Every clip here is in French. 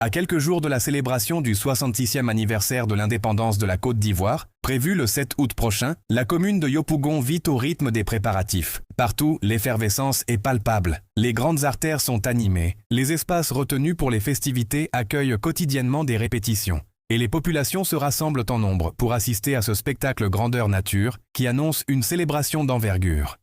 À quelques jours de la célébration du 66e anniversaire de l'indépendance de la Côte d'Ivoire, prévu le 7 août prochain, la commune de Yopougon vit au rythme des préparatifs. Partout, l'effervescence est palpable. Les grandes artères sont animées. Les espaces retenus pour les festivités accueillent quotidiennement des répétitions. Et les populations se rassemblent en nombre pour assister à ce spectacle grandeur nature qui annonce une célébration d'envergure.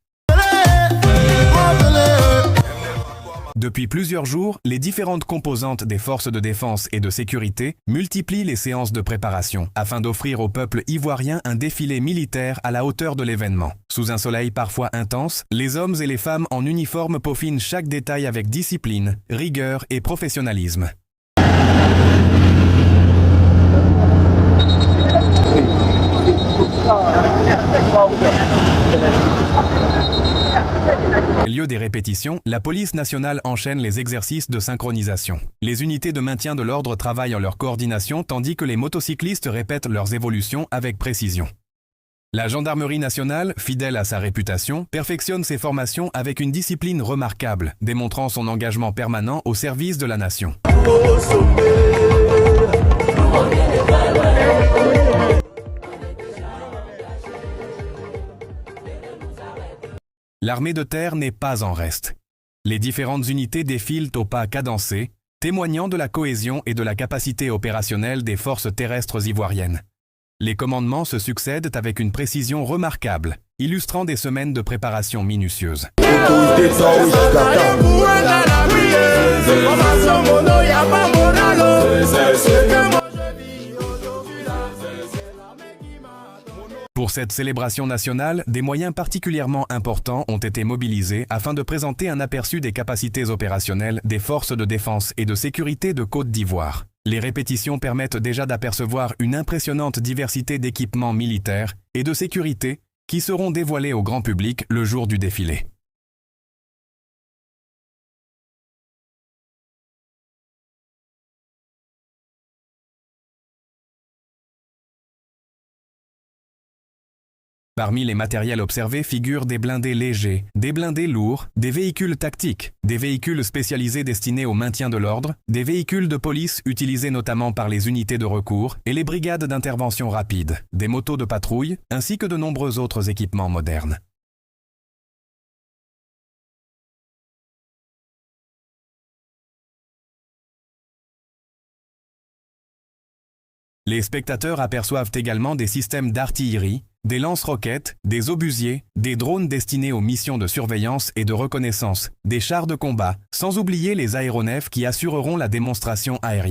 Depuis plusieurs jours, les différentes composantes des forces de défense et de sécurité multiplient les séances de préparation afin d'offrir au peuple ivoirien un défilé militaire à la hauteur de l'événement. Sous un soleil parfois intense, les hommes et les femmes en uniforme peaufinent chaque détail avec discipline, rigueur et professionnalisme. Au lieu des répétitions, la police nationale enchaîne les exercices de synchronisation. Les unités de maintien de l'ordre travaillent en leur coordination tandis que les motocyclistes répètent leurs évolutions avec précision. La gendarmerie nationale, fidèle à sa réputation, perfectionne ses formations avec une discipline remarquable, démontrant son engagement permanent au service de la nation. L'armée de terre n'est pas en reste. Les différentes unités défilent au pas cadencé, témoignant de la cohésion et de la capacité opérationnelle des forces terrestres ivoiriennes. Les commandements se succèdent avec une précision remarquable, illustrant des semaines de préparation minutieuse. Pour cette célébration nationale, des moyens particulièrement importants ont été mobilisés afin de présenter un aperçu des capacités opérationnelles des forces de défense et de sécurité de Côte d'Ivoire. Les répétitions permettent déjà d'apercevoir une impressionnante diversité d'équipements militaires et de sécurité qui seront dévoilés au grand public le jour du défilé. Parmi les matériels observés figurent des blindés légers, des blindés lourds, des véhicules tactiques, des véhicules spécialisés destinés au maintien de l'ordre, des véhicules de police utilisés notamment par les unités de recours et les brigades d'intervention rapide, des motos de patrouille, ainsi que de nombreux autres équipements modernes. Les spectateurs aperçoivent également des systèmes d'artillerie, des lance-roquettes, des obusiers, des drones destinés aux missions de surveillance et de reconnaissance, des chars de combat, sans oublier les aéronefs qui assureront la démonstration aérienne.